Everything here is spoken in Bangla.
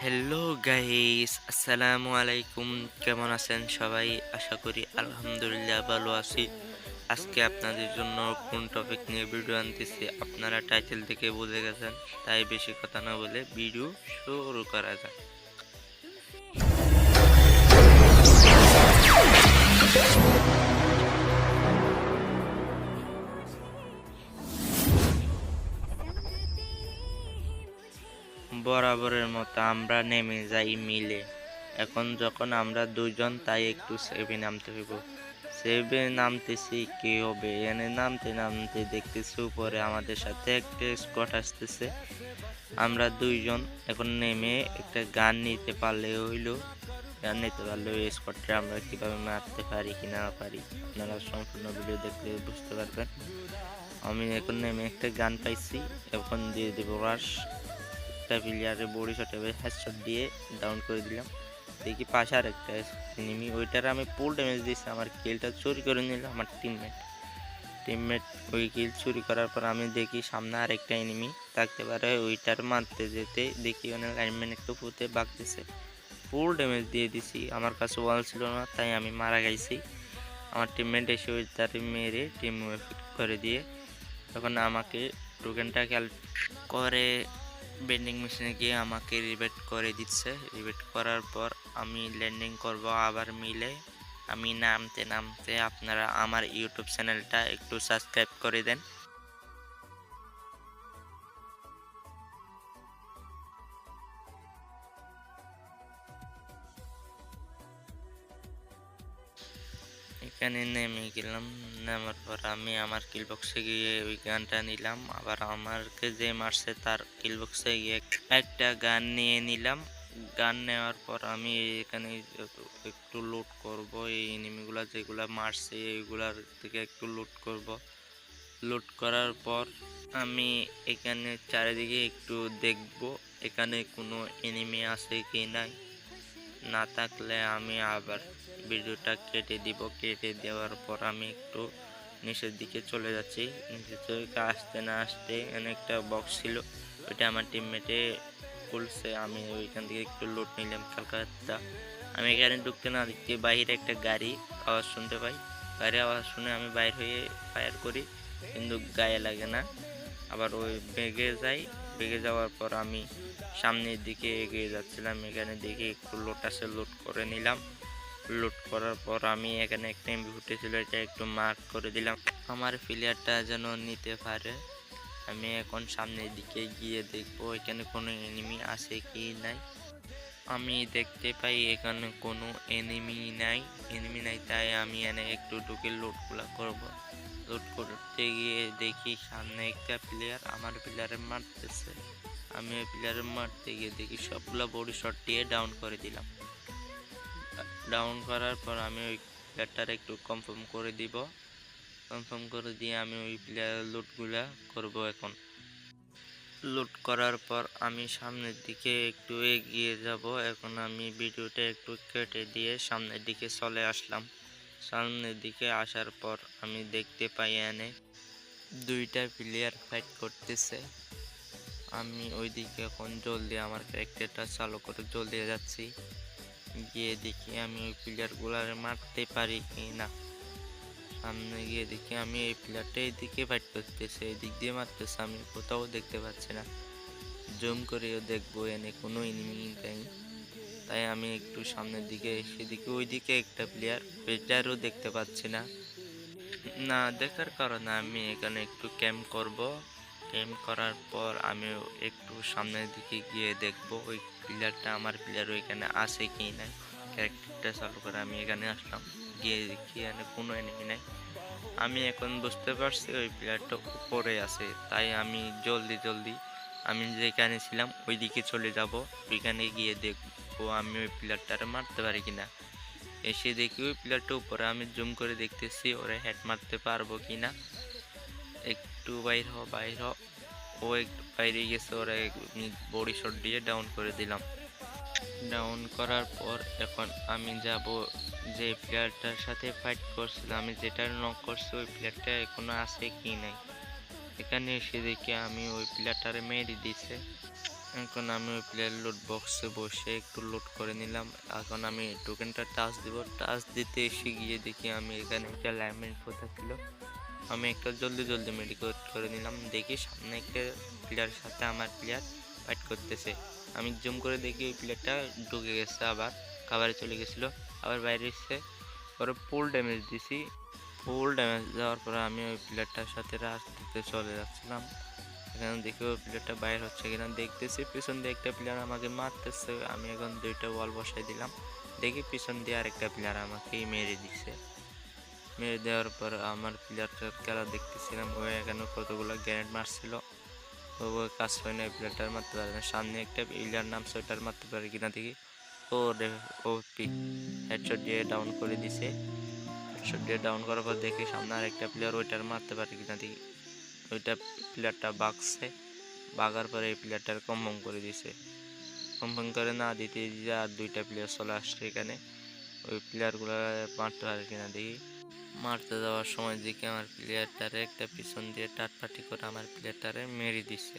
হ্যালো গাইস, আসসালামু আলাইকুম। কেমন আছেন সবাই? আশা করি আলহামদুলিল্লাহ ভালো আছি। আজকে আপনাদের জন্য কোন টপিক নিয়ে ভিডিও আনতেছি আপনারা টাইটেল থেকে বুঝে গেছেন। তাই বেশি কথা না বলে ভিডিও শুরু করা যাক। বরাবরের মতো আমরা নেমে যাই মিলে। এখন যখন আমরা দুজন তাই একটু সেভে নামতে হইব। সেভে নামতেছি কি হবে, এনে নামতে নামতে দেখতেছি উপরে আমাদের সাথে একটা স্কোয়াড আসতেছে। আমরা দুইজন এখন নেমে একটা গান নিতে পারলে হইলো। গান নিতে পারলে ওই স্কোয়াডটা আমরা কিভাবে মারতে পারি কি না পারি আপনারা সম্পূর্ণ ভিডিও দেখলে বুঝতে পারবেন। আমি এখন নেমে একটা গান পাইছি, এখন দিয়ে দেবো রাশ। একটা প্লেয়ারে বডি শটে হেডশট দিয়ে ডাউন করে দিলাম। দেখি পাশে আর একটা এনিমি, ওইটার আমি ফুল ড্যামেজ দিয়েছি। আমার কিলটা চুরি করে নিল আমার টিমমেট ওই কিল চুরি করার পর আমি দেখি সামনে আর একটা এনিমি থাকতে পারে। ওইটার মারতে যেতে দেখি অনেক লাইনম্যান একটু ফুটে বাগতেছে। ফুল ড্যামেজ দিয়ে দিছি, আমার কাছে ওয়াল ছিল না তাই আমি মারা গেছি। আমার টিমমেট এসে ওইটার মেরে টিম করে দিয়ে তখন আমাকে টোকেনটা খেয়াল করে বেন্ডিং মেশিনে গিয়ে আমাকে রিবেট করে দিচ্ছে। রিবেট করার পর আমি ল্যান্ডিং করব আবার মিলে। আমি নামতে নামতে আপনারা আমার ইউটিউব চ্যানেলটা একটু সাবস্ক্রাইব করে দেন। এখানে নেমে গেলাম, নামার পর আমি আমার কিল বক্সে গিয়ে ওই গানটা নিলাম। আবার আমাকে যে মারছে তার কিল বক্সে গিয়ে একটা গান নিয়ে নিলাম। গান নেওয়ার পর আমি এখানে একটু লুট করব, এই এনিমিগুলা যেগুলা মারছে এইগুলার থেকে একটু লুট করব। লুট করার পর আমি এখানে চারিদিকে একটু দেখব এখানে কোনো এনিমি আছে কি নাই। না থাকলে আমি আবার ভিডিওটা কেটে দিব। কেটে দেওয়ার পর আমি একটু নিচের দিকে চলে যাচ্ছি। নিচের থেকে আসতে না আসতে এখানে একটা বক্স ছিল, ওইটা আমার টিমমেটে খুলছে। আমি ওইখান থেকে একটু লুট নিলাম কালকাতা। আমি এখানে ঢুকতে না দেখতে বাইরে একটা গাড়ি আওয়াজ শুনতে পাই। গাড়ি আওয়াজ শুনে আমি বাইর হয়ে ফায়ার করি, কিন্তু গায়ে লাগে না। আবার ওই বেগে যাই, বেগে যাওয়ার পর আমি সামনের দিকে এগিয়ে যাচ্ছিলাম। এখানে দেখি একটু লোট আছে, লোড করে নিলাম। লোড করার পর আমি এখানে একটা এমবি ফুটেছিল, এটা একটু মার্ক করে দিলাম আমার প্লেয়ারটা যেন নিতে পারে। আমি এখন সামনের দিকে গিয়ে দেখবো এখানে কোনো এনিমি আছে কি নাই। আমি দেখতে পাই এখানে কোনো এনিমি নাই তাই আমি এনে একটু ঢুকে লোডগুলা করব। লোড করতে গিয়ে দেখি সামনে একটা প্লেয়ার আমার প্লেয়ারে মারতেছে। আমি ওই প্লেয়ারে মারতে গিয়ে দেখি সবগুলা বডি শট দিয়ে ডাউন করে দিলাম। ডাউন করার পর আমি ওই প্লেয়ারটার একটু কনফার্ম করে দিব। কনফার্ম করে দিয়ে আমি ওই প্লেয়ারের লুটগুলা করব। এখন লুট করার পর আমি সামনের দিকে একটু এগিয়ে যাব। এখন আমি ভিডিওটা একটু কেটে দিয়ে সামনের দিকে চলে আসলাম। সামনের দিকে আসার পর আমি দেখতে পাই এনে দুইটা প্লেয়ার ফাইট করতেছে। আমি ওইদিকে এখন জলদি আমার ক্যারেক্টারটা চালু করে জলদি যাচ্ছি। গিয়ে দেখি আমি ওই প্লেয়ারগুলার মারতে পারি কি না। সামনে গিয়ে দেখি আমি এই প্লেয়ারটা এইদিকে ফাইট করতেছে, এদিক দিয়ে মারতেছে, আমি কোথাও দেখতে পাচ্ছি না। জুম করেও দেখবো এনে কোনো এনিমি নেই, তাই আমি একটু সামনের দিকে এসে দেখি ওইদিকে একটা প্লেয়ার, এটারও দেখতে পাচ্ছি না। না দেখার কারণে আমি এখানে একটু ক্যাম্প করব। ক্যাম্প করার পর আমি একটু সামনের দিকে গিয়ে দেখব ওই প্লেয়ারটা আমার প্লেয়ার ওইখানে আছে কি নাই। ক্যারেক্টারটা চালু করে আমি এখানে আসলাম, গিয়ে দেখি এখানে কোনো এনিমি নাই। আমি এখন বুঝতে পারছি ওই প্লেয়ারটা উপরে আছে, তাই আমি জলদি আমি যেখানে ছিলাম ওই দিকে চলে যাব। ওইখানে গিয়ে দেখবো আমি ওই প্লেয়ারটারে মারতে পারি কিনা। এসে দেখি ওই প্লেয়ারটা উপরে, আমি জুম করে দেখতেছি ওরে হেড মারতে পারবো কিনা। একটু বাইর হ। ও একটু বাইরে গেছে, ওরা বডি শট দিয়ে ডাউন করে দিলাম। ডাউন করার পর এখন আমি যাব যে প্লেয়ারটার সাথে ফাইট করছিলাম, আমি যেটা নক করছি ওই প্লেয়ারটা এখনো আছে কি নাই। এখানে এসে দেখি আমি ওই প্লেয়ারটারে মেরে দিছে। এখন আমি ওই প্লেয়ার লুট বক্সে বসে একটু লুট করে নিলাম। এখন আমি টোকেনটা টাচ দিব, টাচ দিতে এসে গিয়ে দেখি আমি এখানে একটা ল্যামেন্ট পোতা ছিল। আমি একটা জলদি জলদি মেডিকেট করে নিলাম, দেখি সামনে একটা প্লেয়ারের সাথে আমার প্লেয়ার ফাইট করতেছে। আমি জুম করে দেখি ওই প্লেয়ারটা ঢুকে গেছে, আবার কাভারে চলে গেছিলো, আবার বাইরে এসে পরে ফুল ড্যামেজ দিছি। ফুল ড্যামেজ দেওয়ার পরে আমি ওই প্লেয়ারটার সাথে রাশ দিতে চলে যাচ্ছিলাম। এখানে দেখি ওই প্লেয়ারটা বাইরে হচ্ছে কিনা দেখতেছি, পিছন দিয়ে একটা প্লেয়ার আমাকে মারতেছে। আমি এখন দুইটা ওয়াল বসাই দিলাম, দেখি পিছন দিয়ে আরেকটা প্লেয়ার আমাকেই মেরে দিছে। মেরে দেওয়ার পর আমার প্লেয়ারটার খেলা দেখতেছিলাম, ও এখানে কতগুলো গ্রেনেড মারছিল। ও কাজ হয় না, প্লেয়ারটার মারতে পারে না। সামনে একটা প্লেয়ার নামছে, ওটার মারতে পারে কিনা দেখি। ও রে, ও হেডশট দিয়ে ডাউন করে দিছে। হেডশট দিয়ে ডাউন করার পর দেখি সামনে আরেকটা প্লেয়ার, ওইটার মারতে পারে কিনা দেখি। ওইটা প্লেয়ারটা বাগছে, বাগার পরে এই প্লেয়ারটার কম্বং করে দিছে। কম্বং করে না দিতে দিতে আর দুইটা প্লেয়ার চলে আসছে এখানে। ওই প্লেয়ারগুলো মারতে পারে কিনা দেখি। মারতে যাওয়ার সময় দেখি আমার প্লেয়ারটারে একটা পিছন দিয়ে টাটপাটি করে আমার প্লেয়ারটারে মেরে দিছে।